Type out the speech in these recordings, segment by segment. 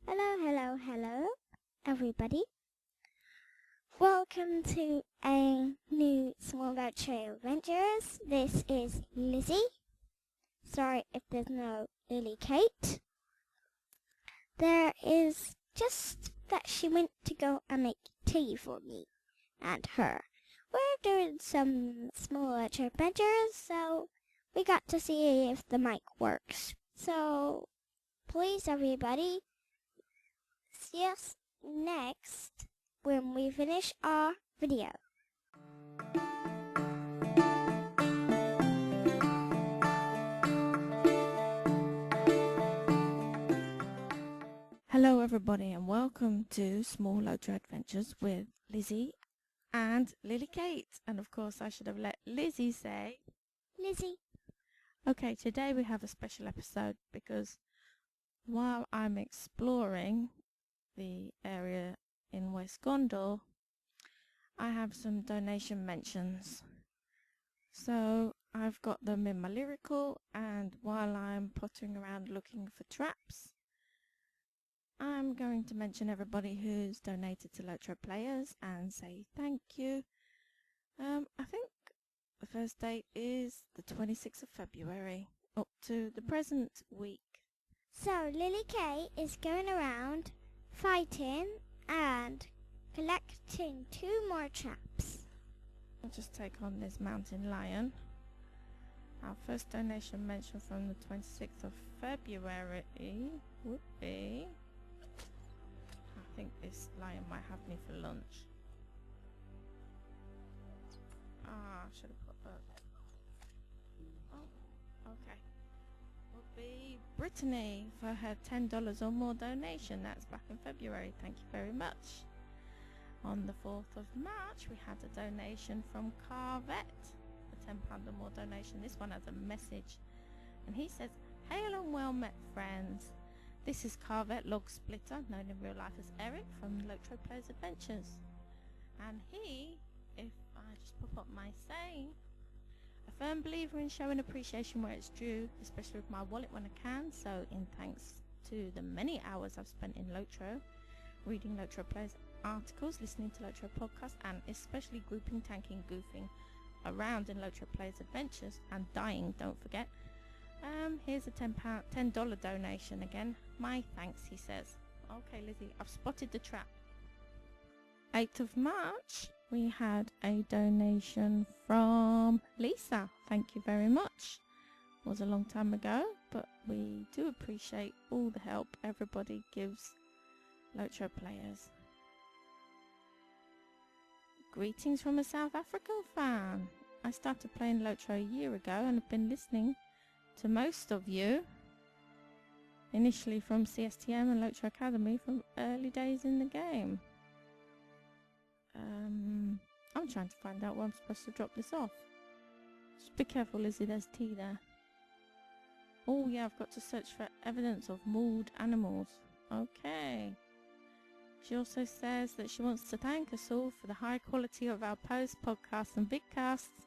Hello, everybody. Welcome to a new Small LOTRO Adventures. This is Lizzie. Sorry if there's no Lilikate. There is just that she went to go and make tea for me and her. We're doing some Small LOTRO Adventures, so we got to see if the mic works. So, please everybody, see us next when we finish our video. Hello everybody and welcome to Small LOTRO Adventures with Lizzie and Lilikate. And of course I should have let Lizzie say Lizzie. Okay, today we have a special episode because while I'm exploring the area in West Gondor, I have some donation mentions. So I've got them in my lyrical, and while I'm pottering around looking for traps, I'm going to mention everybody who's donated to LOTRO players and say thank you. I think the first date is the 26th of February up to the present week. So Lilikate is going around fighting and collecting 2 more traps. I'll just take on this mountain lion. Our first donation mention from the 26th of February would be... I think this lion might have me for lunch. I should have put that. Oh, okay. Would be Brittany for her $10 or more donation. That's back in February. Thank you very much. On the 4th of March, we had a donation from Carvette, a £10 or more donation. This one has a message, and he says, "Hail and well met, friends. This is Carvette Log Splitter, known in real life as Eric from LOTRO Players Adventures." And he, if I just pop up my saying, a firm believer in showing appreciation where it's due, especially with my wallet when I can. So in thanks to the many hours I've spent in LOTRO, reading LOTRO Players articles, listening to LOTRO podcasts, and especially grouping, tanking, goofing around in LOTRO Players Adventures, and dying, don't forget. Here's a $10 donation again. My thanks, he says. Okay, Lizzie, I've spotted the trap. 8th of March, we had a donation from Lisa. Thank you very much. It was a long time ago, but we do appreciate all the help everybody gives LOTRO players. Greetings from a South African fan. I started playing LOTRO a year ago and have been listening to most of you, initially from CSTM and LOTRO Academy from early days in the game. I'm trying to find out where I'm supposed to drop this off. Just be careful, Lizzie, there's tea there. Oh yeah, I've got to search for evidence of mauled animals. Okay. She also says that she wants to thank us all for the high quality of our post, podcasts and vidcasts,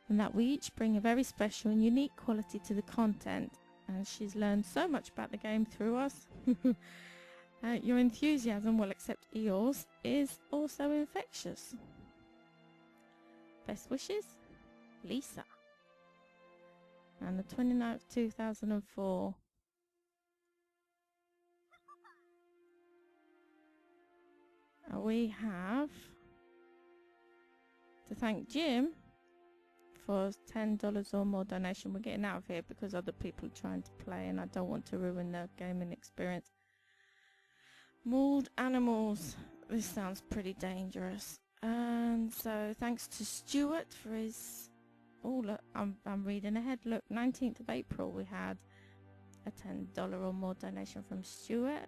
and that we each bring a very special and unique quality to the content, and she's learned so much about the game through us. Your enthusiasm, well except Eeyore's, is also infectious. Best wishes, Lisa. And the 29th, 2004. We have to thank Jim for $10 or more donation. We're getting out of here because other people are trying to play and I don't want to ruin their gaming experience. Mauled animals. This sounds pretty dangerous. And so thanks to Stuart for his... Oh look, I'm reading ahead. Look, 19th of April we had a $10 or more donation from Stuart.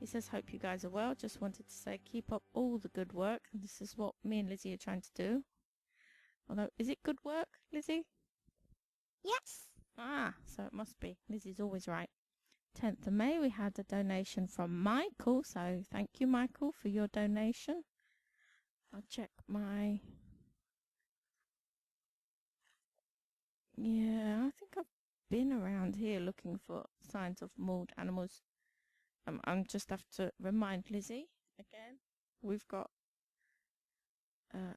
He says, hope you guys are well. Just wanted to say keep up all the good work. This is what me and Lizzie are trying to do. Although, is it good work, Lizzie? Yes. So it must be. Lizzie's always right. 10th of May, we had a donation from Michael. So thank you, Michael, for your donation. I'll check my... Yeah, I think I've been around here looking for signs of mauled animals. I'm just have to remind Lizzie again. We've got a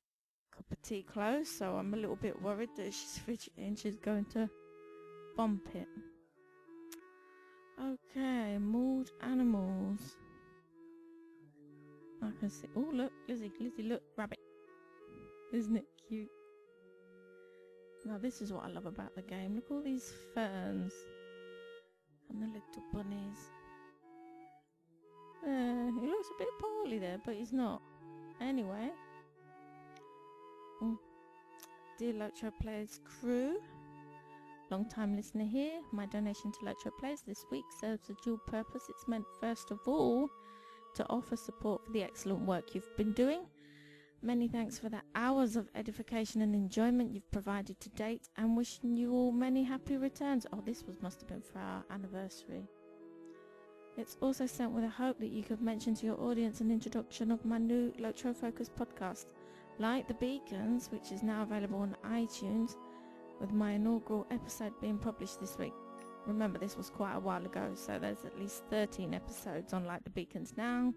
cup of tea close, so I'm a little bit worried that she's fidgeting. She's going to bump it. Okay, mauled animals. I can see. Oh, look, Lizzie, look, rabbit. Isn't it cute? Now, this is what I love about the game. Look, all these ferns and the little bunnies. He looks a bit poorly there, but he's not. Anyway. Dear LOTRO Players crew, long time listener here. My donation to LOTRO Players this week serves a dual purpose. It's meant first of all to offer support for the excellent work you've been doing. Many thanks for the hours of edification and enjoyment you've provided to date, and wishing you all many happy returns. Oh, this must have been for our anniversary. It's also sent with a hope that you could mention to your audience an introduction of my new LOTRO focused podcast, Like the Beacons, which is now available on iTunes, with my inaugural episode being published this week. Remember, this was quite a while ago, so there's at least 13 episodes on Like the Beacons now.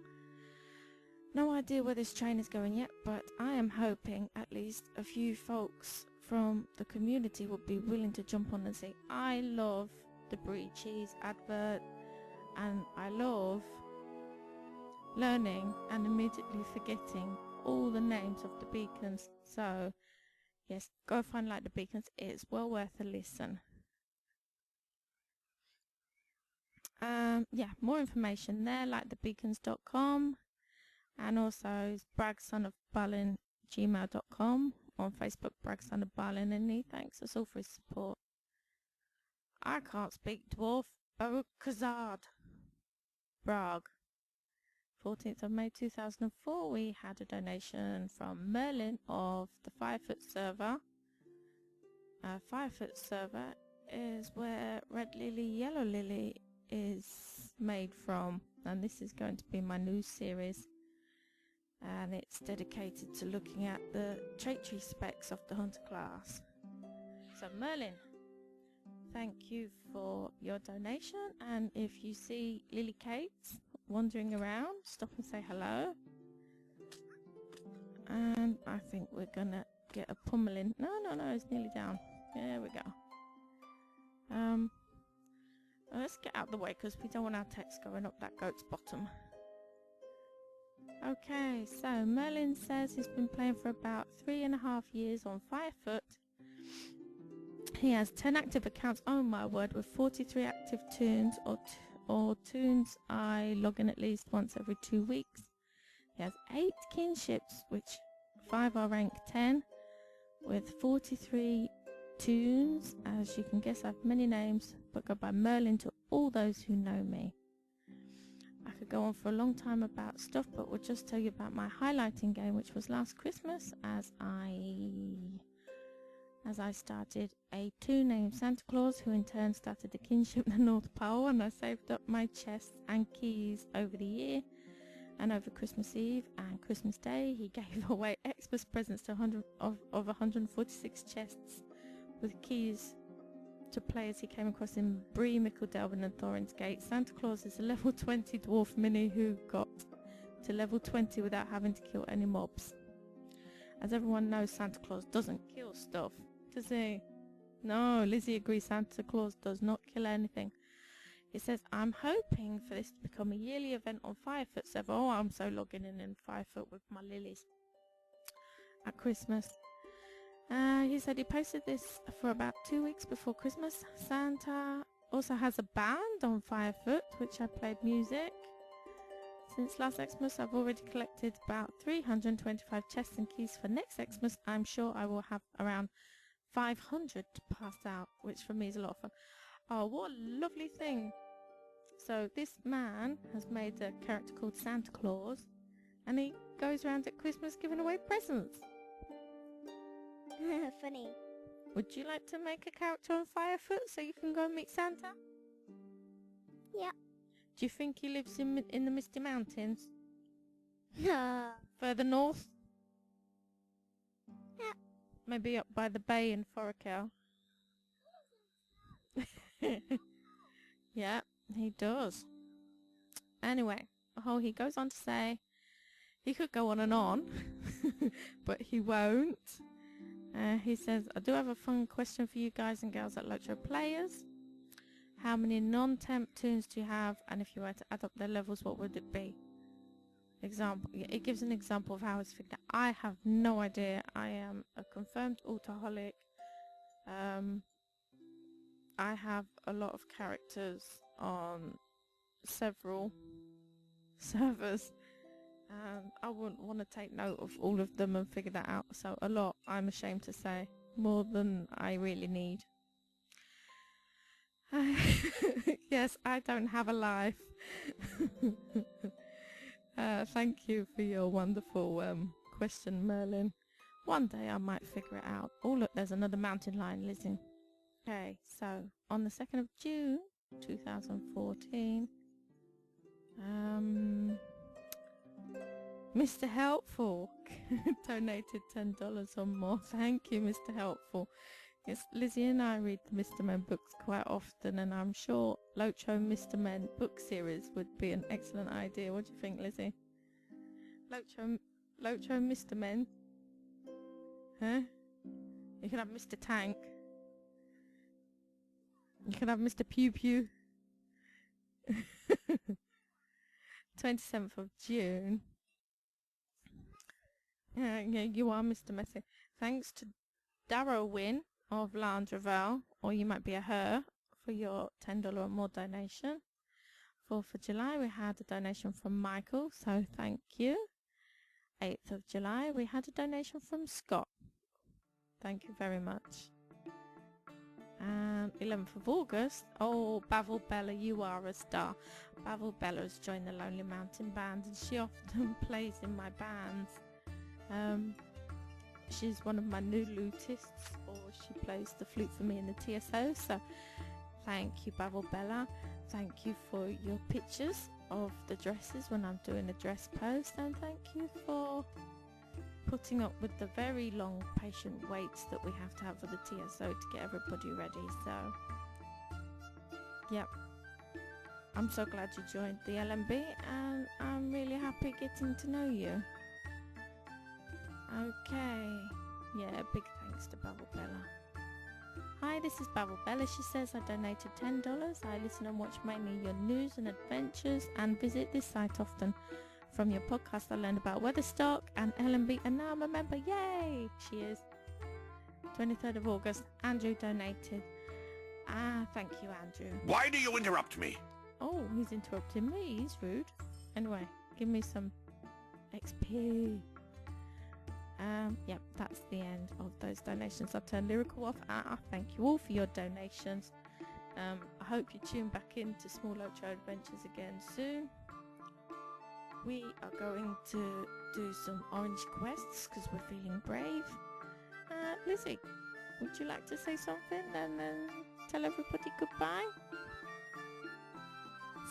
No idea where this train is going yet, but I am hoping at least a few folks from the community would be willing to jump on and say, I love the Brie Cheese advert, and I love learning and immediately forgetting all the names of the beacons. So yes, go find Like the Beacons. It's well worth a listen. Yeah, more information there, likethebeacons.com, and also bragsonofbalin@gmail.com, on Facebook, bragsonofbalin, and he thanks us all for his support. I can't speak dwarf. Barukazard Brag. 14th of May 2004, we had a donation from Merlin of the 5-foot server. 5-foot server is where Red Lily, Yellow Lily is made from, and this is going to be my new series, and it's dedicated to looking at the trait tree specs of the hunter class. So Merlin, thank you for your donation, and if you see Lilikate wandering around, stop and say hello. And I think we're gonna get a pummeling. No, it's nearly down. There we go. Let's get out of the way because we don't want our text going up that goat's bottom. Okay, so Merlin says he's been playing for about 3.5 years on 5-foot. He has 10 active accounts, oh my word, with 43 active tunes, or tunes I log in at least once every 2 weeks. He has 8 kinships, which 5 are rank 10, with 43 tunes. As you can guess, I have many names, but go by Merlin to all those who know me. I could go on for a long time about stuff, but we'll just tell you about my highlighting game, which was last Christmas, as I started a toon named Santa Claus, who in turn started the kinship the North Pole, and I saved up my chests and keys over the year. And over Christmas Eve and Christmas Day, he gave away Xmas presents to 146 chests with keys to players he came across in Bree, Mickledelvin and Thorin's Gate. Santa Claus is a level 20 dwarf mini who got to level 20 without having to kill any mobs. As everyone knows, Santa Claus doesn't kill stuff, does he? No, Lizzie agrees, Santa Claus does not kill anything. It says, I'm hoping for this to become a yearly event on 5-foot server. Oh, I'm so logging in 5-foot with my lilies at Christmas. He said he posted this for about 2 weeks before Christmas. Santa also has a band on 5-foot, which I played music. Since last Xmas, I've already collected about 325 chests and keys for next Xmas. I'm sure I will have around 500 to pass out, which for me is a lot of fun. Oh, what a lovely thing. So this man has made a character called Santa Claus, and he goes around at Christmas giving away presents. Funny. Would you like to make a character on 5-foot so you can go and meet Santa? Yeah. Do you think he lives in the Misty Mountains? No. Further north? Yeah. Maybe up by the bay in Forakel. Yeah, he does. Anyway, he goes on to say, he could go on and on, but he won't. He says, I do have a fun question for you guys and girls at LOTRO players. How many non-temp tunes do you have? And if you were to add up their levels, what would it be? Example. It gives an example of how it's figured out. I have no idea. I am a confirmed autoholic. I have a lot of characters on several servers. I wouldn't want to take note of all of them and figure that out. So a lot, I'm ashamed to say. More than I really need. Yes, I don't have a life. Thank you for your wonderful question, Merlin. One day I might figure it out. Oh look, there's another mountain lion, listen. Okay, so on the 2nd of June 2014, Mr. Helpful donated $10 or more. Thank you, Mr. Helpful. Yes, Lizzie and I read the Mr. Men books quite often, and I'm sure LOTRO Mr. Men book series would be an excellent idea. What do you think, Lizzie? LOTRO Mr. Men? Huh? You can have Mr. Tank. You can have Mr. Pew Pew. 27th of June. Yeah, you are Mr. Messy. Thanks to Darrowin of Landreval, or you might be a her, for your $10 or more donation. 4th of July we had a donation from Michael, so thank you. 8th of July we had a donation from Scott. Thank you very much. And 11th of August, oh, Bavel Bella, you are a star. Bavel Bella has joined the Lonely Mountain Band, and she often plays in my bands. She's one of my new lutists, or she plays the flute for me in the TSO, so thank you, Bavel Bella. Thank you for your pictures of the dresses when I'm doing a dress post, and thank you for putting up with the very long patient waits that we have to have for the TSO to get everybody ready. So yep, I'm so glad you joined the LMB, and I'm really happy getting to know you. Okay, yeah, big thanks to Bavel Bella. Hi, this is Bavel Bella. She says, I donated $10. I listen and watch mainly your news and adventures and visit this site often. From your podcast I learned about Weatherstock and LMB, and now I'm a member. Yay! She is. 23rd of August, Andrew donated. Thank you, Andrew. Why do you interrupt me? Oh, he's interrupting me. He's rude. Anyway, give me some XP. Yep, that's the end of those donations. I've turned lyrical off. Thank you all for your donations. I hope you tune back into Small LOTRO Adventures again soon. We are going to do some orange quests because we're feeling brave. Lizzie, would you like to say something and then tell everybody goodbye?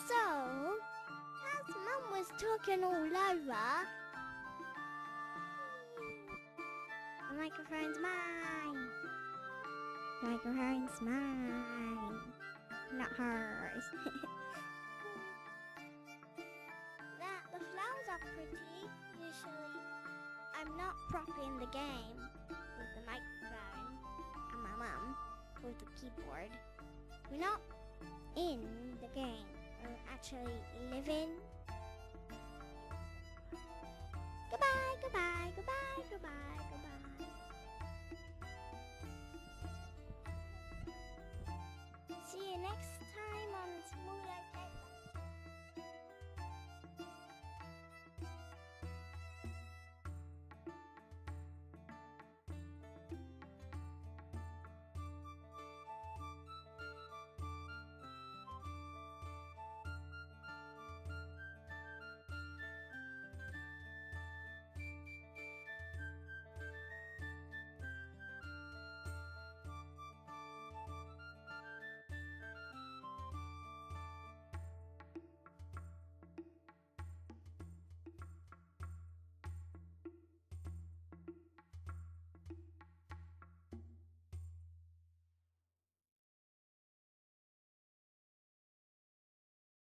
So, as Mum was talking all over, the microphone's mine. The microphone's mine, not hers. The flowers are pretty. Usually, I'm not properly in the game with the microphone and my mum with the keyboard. We're not in the game. We're actually living. Goodbye, goodbye, goodbye, goodbye, goodbye. See you next time on Small